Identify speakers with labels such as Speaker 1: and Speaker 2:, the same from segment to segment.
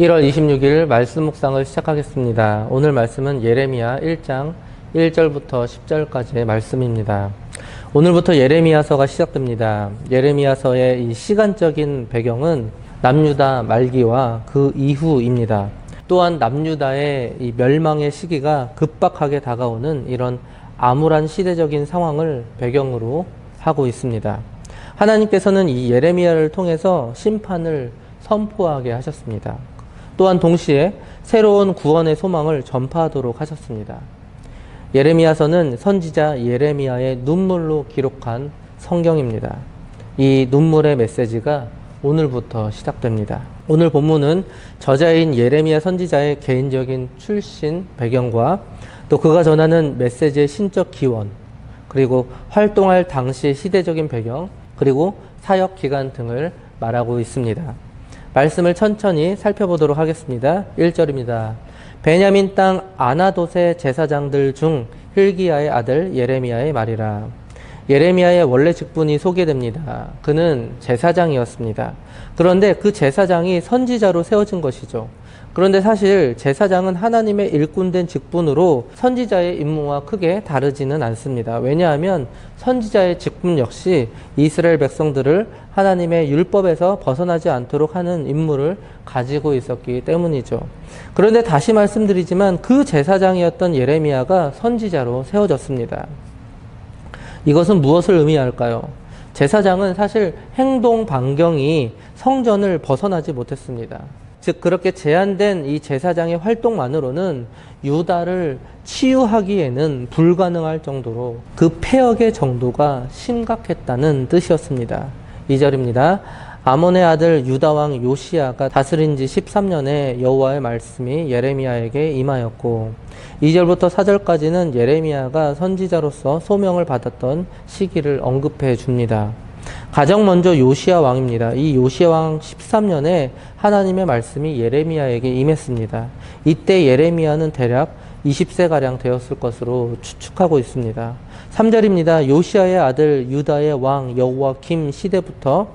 Speaker 1: 1월 26일 말씀 묵상을 시작하겠습니다. 오늘 말씀은 예레미야 1장 1절부터 10절까지의 말씀입니다. 오늘부터 예레미야서가 시작됩니다. 예레미야서의 이 시간적인 배경은 남유다 말기와 그 이후입니다. 또한 남유다의 이 멸망의 시기가 급박하게 다가오는 이런 암울한 시대적인 상황을 배경으로 하고 있습니다. 하나님께서는 이 예레미야를 통해서 심판을 선포하게 하셨습니다. 또한 동시에 새로운 구원의 소망을 전파하도록 하셨습니다. 예레미야서는 선지자 예레미야의 눈물로 기록한 성경입니다. 이 눈물의 메시지가 오늘부터 시작됩니다. 오늘 본문은 저자인 예레미야 선지자의 개인적인 출신 배경과 또 그가 전하는 메시지의 신적 기원, 그리고 활동할 당시의 시대적인 배경, 그리고 사역 기간 등을 말하고 있습니다. 말씀을 천천히 살펴보도록 하겠습니다. 1절입니다. 베냐민 땅 아나돗의 제사장들 중 hil기야의 아들 예레미야의 말이라. 예레미야의 원래 직분이 소개됩니다. 그는 제사장이었습니다. 그런데 그 제사장이 선지자로 세워진 것이죠. 그런데 사실 제사장은 하나님의 일꾼된 직분으로 선지자의 임무와 크게 다르지는 않습니다. 왜냐하면 선지자의 직분 역시 이스라엘 백성들을 하나님의 율법에서 벗어나지 않도록 하는 임무를 가지고 있었기 때문이죠. 그런데 다시 말씀드리지만 그 제사장이었던 예레미야가 선지자로 세워졌습니다. 이것은 무엇을 의미할까요? 제사장은 사실 행동 반경이 성전을 벗어나지 못했습니다. 즉 그렇게 제한된 이 제사장의 활동만으로는 유다를 치유하기에는 불가능할 정도로 그 폐역의 정도가 심각했다는 뜻이었습니다. 2절입니다. 아몬의 아들 유다왕 요시야가 다스린 지 13년에 여호와의 말씀이 예레미야에게 임하였고 2절부터 4절까지는 예레미야가 선지자로서 소명을 받았던 시기를 언급해 줍니다. 가장 먼저 요시야 왕입니다. 이 요시야 왕 13년에 하나님의 말씀이 예레미야에게 임했습니다. 이때 예레미야는 대략 20세가량 되었을 것으로 추측하고 있습니다. 3절입니다. 요시야의 아들 유다의 왕 여호와킴 시대부터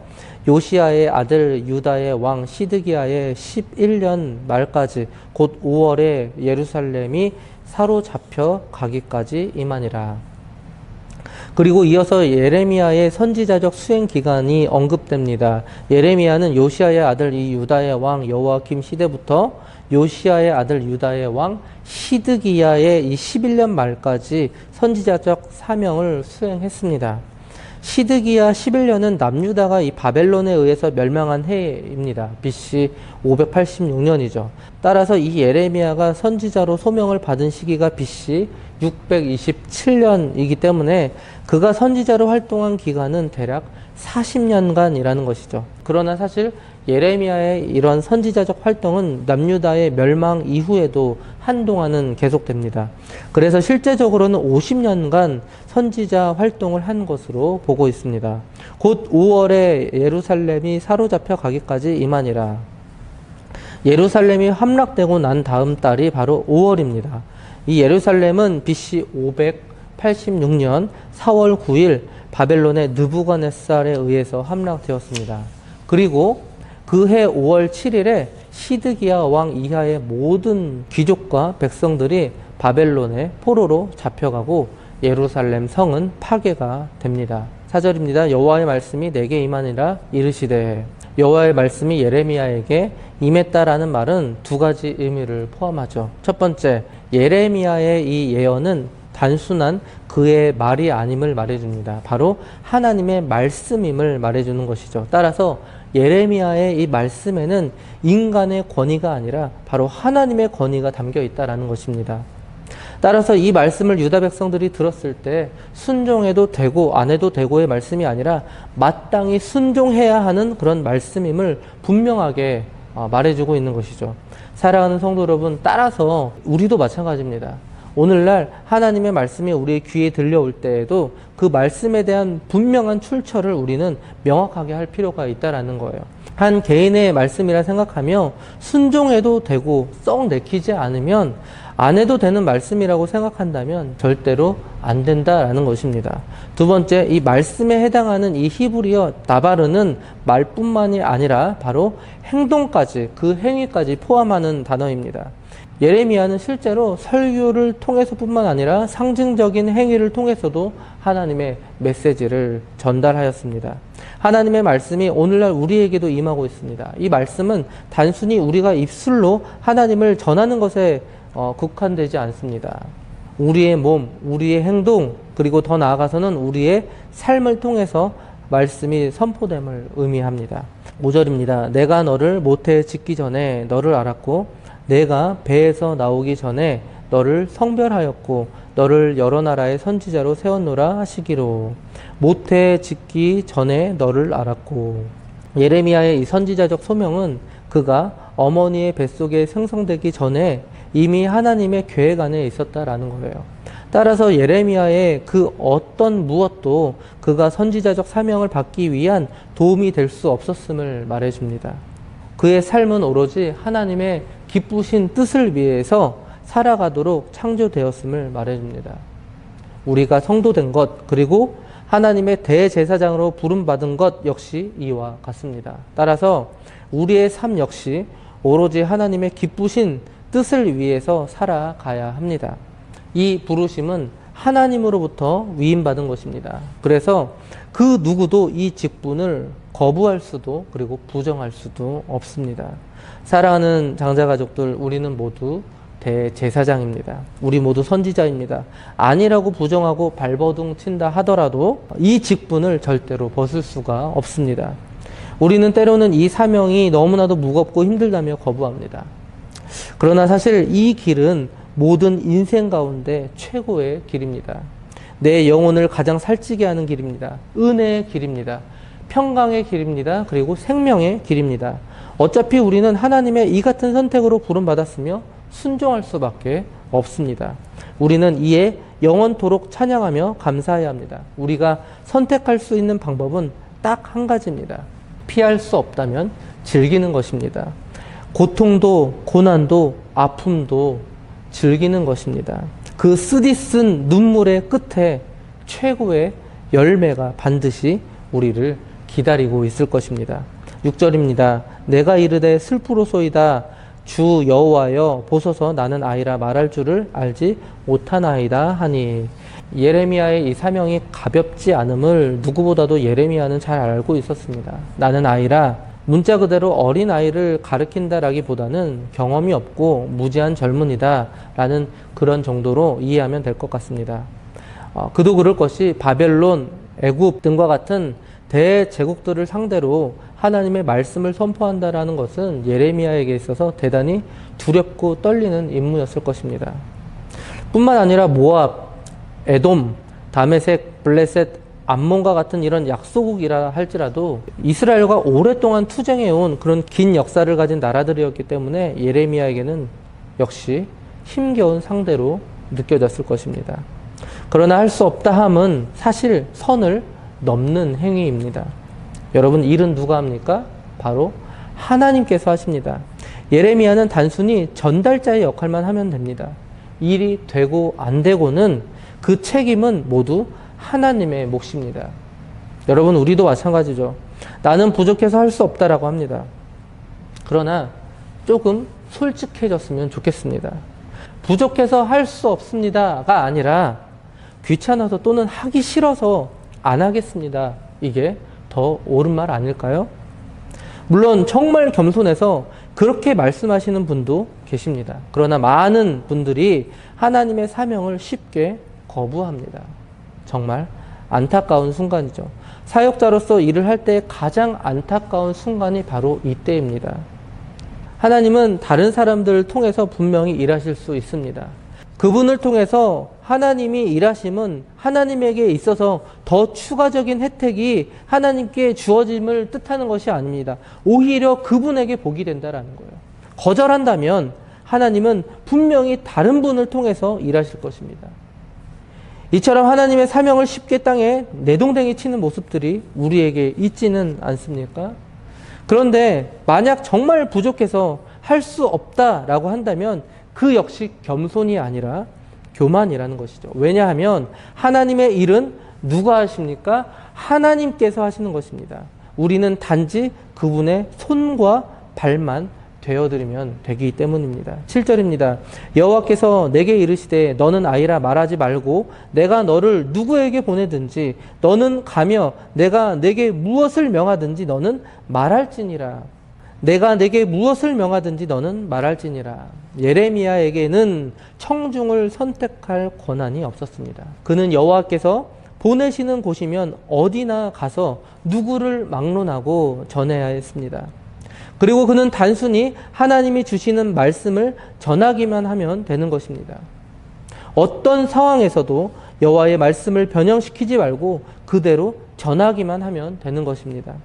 Speaker 1: 요시야의 아들 유다의 왕 시드기야의 11년 말까지 곧 5월에 예루살렘이 사로잡혀 가기까지 임하니라. 그리고 이어서 예레미야의 선지자적 수행 기간이 언급됩니다. 예레미야는 요시야의 아들 이 유다의 왕 여호와킴 시대부터 요시야의 아들 유다의 왕 시드기야의 이 11년 말까지 선지자적 사명을 수행했습니다. 시드기야 11년은 남유다가 이 바벨론에 의해서 멸망한 해입니다. BC 586년이죠. 따라서 이 예레미야가 선지자로 소명을 받은 시기가 BC 627년이기 때문에 그가 선지자로 활동한 기간은 대략 40년간이라는 것이죠. 그러나 사실 예레미야의 이런 선지자적 활동은 남유다의 멸망 이후에도 한동안은 계속됩니다. 그래서 실제적으로는 50년간 선지자 활동을 한 것으로 보고 있습니다. 곧 5월에 예루살렘이 사로잡혀 가기까지 임하니라. 예루살렘이 함락되고 난 다음 달이 바로 5월입니다. 이 예루살렘은 BC 586년 4월 9일 바벨론의 느부갓네살에 의해서 함락되었습니다. 그리고 그해 5월 7일에 시드기야 왕 이하의 모든 귀족과 백성들이 바벨론의 포로로 잡혀가고 예루살렘 성은 파괴가 됩니다. 4절입니다. 여호와의 말씀이 내게 임하니라 이르시되. 여호와의 말씀이 예레미야에게 임했다라는 말은 두 가지 의미를 포함하죠. 첫 번째, 예레미야의 이 예언은 단순한 그의 말이 아님을 말해줍니다. 바로 하나님의 말씀임을 말해주는 것이죠. 따라서 예레미야의 이 말씀에는 인간의 권위가 아니라 바로 하나님의 권위가 담겨 있다는 것입니다. 따라서 이 말씀을 유다 백성들이 들었을 때 순종해도 되고 안 해도 되고의 말씀이 아니라 마땅히 순종해야 하는 그런 말씀임을 분명하게 말해주고 있는 것이죠. 사랑하는 성도 여러분, 따라서 우리도 마찬가지입니다. 오늘날 하나님의 말씀이 우리의 귀에 들려올 때에도 그 말씀에 대한 분명한 출처를 우리는 명확하게 할 필요가 있다는 거예요. 한 개인의 말씀이라 생각하며 순종해도 되고 썩 내키지 않으면 안 해도 되는 말씀이라고 생각한다면 절대로 안 된다라는 것입니다. 두 번째, 이 말씀에 해당하는 이 히브리어 나바르는 말뿐만이 아니라 바로 행동까지, 그 행위까지 포함하는 단어입니다. 예레미야는 실제로 설교를 통해서뿐만 아니라 상징적인 행위를 통해서도 하나님의 메시지를 전달하였습니다. 하나님의 말씀이 오늘날 우리에게도 임하고 있습니다. 이 말씀은 단순히 우리가 입술로 하나님을 전하는 것에 국한되지 않습니다. 우리의 몸, 우리의 행동, 그리고 더 나아가서는 우리의 삶을 통해서 말씀이 선포됨을 의미합니다. 5절입니다. 내가 너를 모태에 짓기 전에 너를 알았고 내가 배에서 나오기 전에 너를 성별하였고 너를 여러 나라의 선지자로 세웠노라 하시기로. 모태에 짓기 전에 너를 알았고. 예레미야의 이 선지자적 소명은 그가 어머니의 뱃속에 생성되기 전에 이미 하나님의 계획 안에 있었다라는 거예요. 따라서 예레미야의 그 어떤 무엇도 그가 선지자적 사명을 받기 위한 도움이 될 수 없었음을 말해줍니다. 그의 삶은 오로지 하나님의 기쁘신 뜻을 위해서 살아가도록 창조되었음을 말해줍니다. 우리가 성도된 것, 그리고 하나님의 대제사장으로 부름받은 것 역시 이와 같습니다. 따라서 우리의 삶 역시 오로지 하나님의 기쁘신 뜻을 위해서 살아가야 합니다. 이 부르심은 하나님으로부터 위임받은 것입니다. 그래서 그 누구도 이 직분을 거부할 수도 그리고 부정할 수도 없습니다. 사랑하는 장자가족들, 우리는 모두 대제사장입니다. 우리 모두 선지자입니다. 아니라고 부정하고 발버둥 친다 하더라도 이 직분을 절대로 벗을 수가 없습니다. 우리는 때로는 이 사명이 너무나도 무겁고 힘들다며 거부합니다. 그러나 사실 이 길은 모든 인생 가운데 최고의 길입니다. 내 영혼을 가장 살찌게 하는 길입니다. 은혜의 길입니다. 평강의 길입니다. 그리고 생명의 길입니다. 어차피 우리는 하나님의 이 같은 선택으로 부름받았으며 순종할 수밖에 없습니다. 우리는 이에 영원토록 찬양하며 감사해야 합니다. 우리가 선택할 수 있는 방법은 딱 한 가지입니다. 피할 수 없다면 즐기는 것입니다. 고통도 고난도 아픔도 즐기는 것입니다. 그 쓰디쓴 눈물의 끝에 최고의 열매가 반드시 우리를 기다리고 있을 것입니다. 6절입니다. 내가 이르되 슬프로소이다. 주 여호와여 보소서 나는 아이라 말할 줄을 알지 못하나이다 하니. 예레미야의 이 사명이 가볍지 않음을 누구보다도 예레미야는 잘 알고 있었습니다. 나는 아이라 문자 그대로 어린 아이를 가르친다라기보다는 경험이 없고 무지한 젊은이다 라는 그런 정도로 이해하면 될 것 같습니다. 그도 그럴 것이 바벨론, 애굽 등과 같은 대제국들을 상대로 하나님의 말씀을 선포한다라는 것은 예레미야에게 있어서 대단히 두렵고 떨리는 임무였을 것입니다. 뿐만 아니라 모압, 에돔, 다메섹, 블레셋, 암몬과 같은 이런 약소국이라 할지라도 이스라엘과 오랫동안 투쟁해온 그런 긴 역사를 가진 나라들이었기 때문에 예레미야에게는 역시 힘겨운 상대로 느껴졌을 것입니다. 그러나 할 수 없다 함은 사실 선을 넘는 행위입니다. 여러분, 일은 누가 합니까? 바로 하나님께서 하십니다. 예레미야는 단순히 전달자의 역할만 하면 됩니다. 일이 되고 안 되고는 그 책임은 모두 하나님의 몫입니다. 여러분, 우리도 마찬가지죠. 나는 부족해서 할 수 없다라고 합니다. 그러나 조금 솔직해졌으면 좋겠습니다. 부족해서 할 수 없습니다가 아니라 귀찮아서 또는 하기 싫어서 안 하겠습니다. 이게 더 옳은 말 아닐까요? 물론 정말 겸손해서 그렇게 말씀하시는 분도 계십니다. 그러나 많은 분들이 하나님의 사명을 쉽게 거부합니다. 정말 안타까운 순간이죠. 사역자로서 일을 할 때 가장 안타까운 순간이 바로 이때입니다. 하나님은 다른 사람들을 통해서 분명히 일하실 수 있습니다. 그분을 통해서 하나님이 일하심은 하나님에게 있어서 더 추가적인 혜택이 하나님께 주어짐을 뜻하는 것이 아닙니다. 오히려 그분에게 복이 된다라는 거예요. 거절한다면 하나님은 분명히 다른 분을 통해서 일하실 것입니다. 이처럼 하나님의 사명을 쉽게 땅에 내동댕이 치는 모습들이 우리에게 있지는 않습니까? 그런데 만약 정말 부족해서 할 수 없다라고 한다면 그 역시 겸손이 아니라 교만이라는 것이죠. 왜냐하면 하나님의 일은 누가 하십니까? 하나님께서 하시는 것입니다. 우리는 단지 그분의 손과 발만 되어드리면 되기 때문입니다. 7절입니다. 여호와께서 내게 이르시되 너는 아이라 말하지 말고 내가 너를 누구에게 보내든지 너는 가며 내가 내게 무엇을 명하든지 너는 말할지니라. 내가 내게 무엇을 명하든지 너는 말할지니라. 예레미야에게는 청중을 선택할 권한이 없었습니다. 그는 여호와께서 보내시는 곳이면 어디나 가서 누구를 막론하고 전해야 했습니다. 그리고 그는 단순히 하나님이 주시는 말씀을 전하기만 하면 되는 것입니다. 어떤 상황에서도 여호와의 말씀을 변형시키지 말고 그대로 전하기만 하면 되는 것입니다.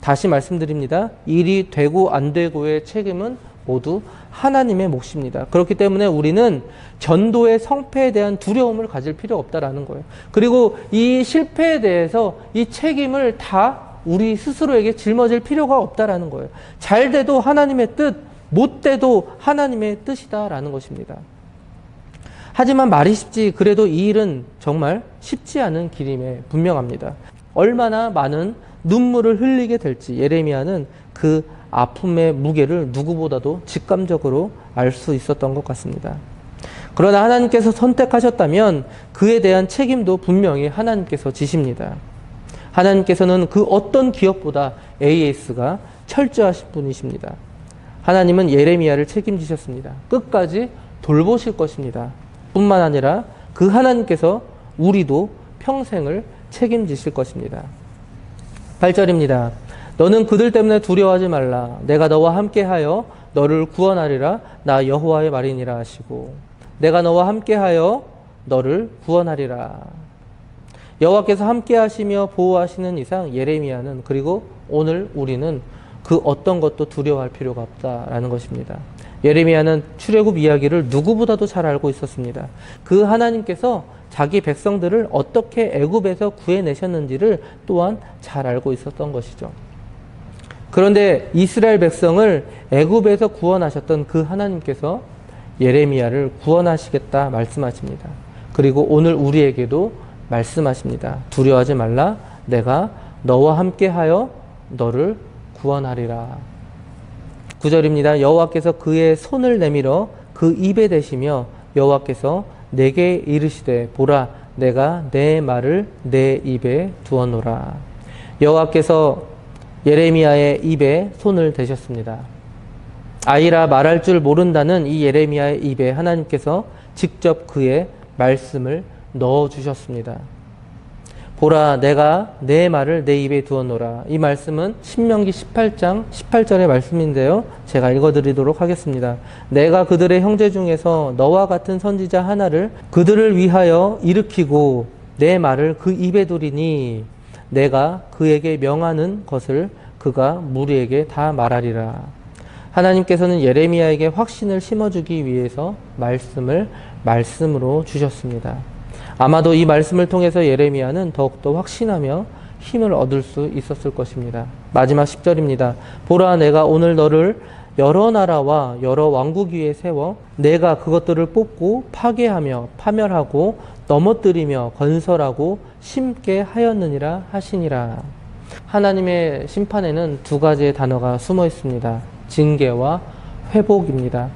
Speaker 1: 다시 말씀드립니다. 일이 되고 안 되고의 책임은 모두 하나님의 몫입니다. 그렇기 때문에 우리는 전도의 성패에 대한 두려움을 가질 필요가 없다라는 거예요. 그리고 이 실패에 대해서 이 책임을 다 우리 스스로에게 짊어질 필요가 없다라는 거예요. 잘 돼도 하나님의 뜻, 못 돼도 하나님의 뜻이다라는 것입니다. 하지만 말이 쉽지 그래도 이 일은 정말 쉽지 않은 길임에 분명합니다. 얼마나 많은 눈물을 흘리게 될지 예레미야는 그 아픔의 무게를 누구보다도 직감적으로 알 수 있었던 것 같습니다. 그러나 하나님께서 선택하셨다면 그에 대한 책임도 분명히 하나님께서 지십니다. 하나님께서는 그 어떤 기업보다 AS가 철저하신 분이십니다. 하나님은 예레미야를 책임지셨습니다. 끝까지 돌보실 것입니다. 뿐만 아니라 그 하나님께서 우리도 평생을 책임지실 것입니다. 8절입니다. 너는 그들 때문에 두려워하지 말라. 내가 너와 함께하여 너를 구원하리라. 나 여호와의 말이니라 하시고 내가 너와 함께하여 너를 구원하리라. 여호와께서 함께하시며 보호하시는 이상 예레미야는 그리고 오늘 우리는 그 어떤 것도 두려워할 필요가 없다라는 것입니다. 예레미야는 출애굽 이야기를 누구보다도 잘 알고 있었습니다. 그 하나님께서 자기 백성들을 어떻게 애굽에서 구해내셨는지를 또한 잘 알고 있었던 것이죠. 그런데 이스라엘 백성을 애굽에서 구원하셨던 그 하나님께서 예레미야를 구원하시겠다 말씀하십니다. 그리고 오늘 우리에게도 말씀하십니다. 두려워하지 말라. 내가 너와 함께하여 너를 구원하리라. 9절입니다. 여호와께서 그의 손을 내밀어 그 입에 대시며 여호와께서 내게 이르시되 보라 내가 내 말을 내 입에 두었노라. 여호와께서 예레미야의 입에 손을 대셨습니다. 아이라 말할 줄 모른다는 이 예레미야의 입에 하나님께서 직접 그의 말씀을 넣어주셨습니다. 보라 내가 내 말을 내 입에 두었노라. 이 말씀은 신명기 18장 18절의 말씀인데요. 제가 읽어드리도록 하겠습니다. 내가 그들의 형제 중에서 너와 같은 선지자 하나를 그들을 위하여 일으키고 내 말을 그 입에 두리니 내가 그에게 명하는 것을 그가 무리에게 다 말하리라. 하나님께서는 예레미야에게 확신을 심어주기 위해서 말씀으로 주셨습니다. 아마도 이 말씀을 통해서 예레미야는 더욱더 확신하며 힘을 얻을 수 있었을 것입니다. 마지막 10절입니다. 보라 내가 오늘 너를 여러 나라와 여러 왕국 위에 세워 내가 그것들을 뽑고 파괴하며 파멸하고 넘어뜨리며 건설하고 심게 하였느니라 하시니라. 하나님의 심판에는 두 가지의 단어가 숨어 있습니다. 징계와 회복입니다.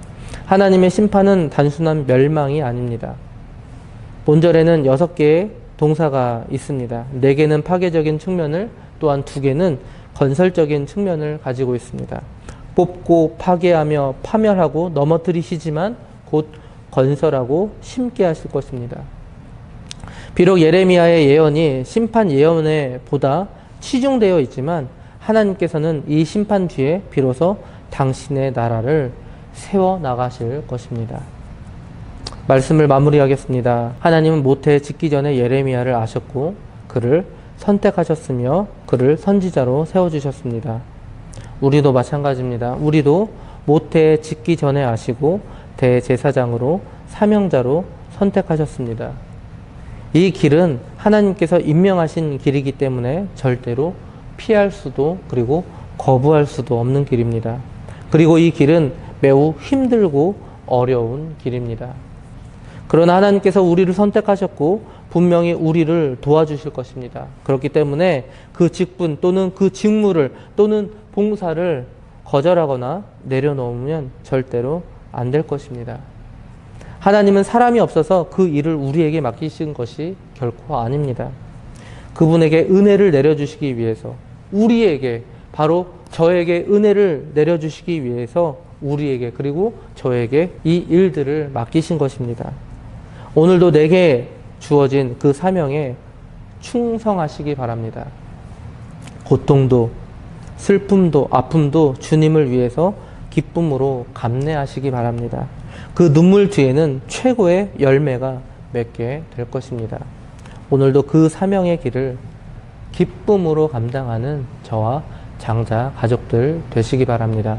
Speaker 1: 하나님의 심판은 단순한 멸망이 아닙니다. 본절에는 6개의 동사가 있습니다. 4개는 파괴적인 측면을, 또한 2개는 건설적인 측면을 가지고 있습니다. 뽑고 파괴하며 파멸하고 넘어뜨리시지만 곧 건설하고 심게 하실 것입니다. 비록 예레미야의 예언이 심판 예언에 보다 치중되어 있지만 하나님께서는 이 심판 뒤에 비로소 당신의 나라를 세워나가실 것입니다. 말씀을 마무리하겠습니다. 하나님은 모태 짓기 전에 예레미야를 아셨고 그를 선택하셨으며 그를 선지자로 세워주셨습니다. 우리도 마찬가지입니다. 우리도 모태 짓기 전에 아시고 대제사장으로 사명자로 선택하셨습니다. 이 길은 하나님께서 임명하신 길이기 때문에 절대로 피할 수도 그리고 거부할 수도 없는 길입니다. 그리고 이 길은 매우 힘들고 어려운 길입니다. 그러나 하나님께서 우리를 선택하셨고 분명히 우리를 도와주실 것입니다. 그렇기 때문에 그 직분 또는 그 직무를 또는 봉사를 거절하거나 내려놓으면 절대로 안 될 것입니다. 하나님은 사람이 없어서 그 일을 우리에게 맡기신 것이 결코 아닙니다. 그분에게 은혜를 내려주시기 위해서 우리에게 바로 저에게 은혜를 내려주시기 위해서 우리에게 그리고 저에게 이 일들을 맡기신 것입니다. 오늘도 내게 주어진 그 사명에 충성하시기 바랍니다. 고통도 슬픔도 아픔도 주님을 위해서 기쁨으로 감내하시기 바랍니다. 그 눈물 뒤에는 최고의 열매가 맺게 될 것입니다. 오늘도 그 사명의 길을 기쁨으로 감당하는 저와 장자 가족들 되시기 바랍니다.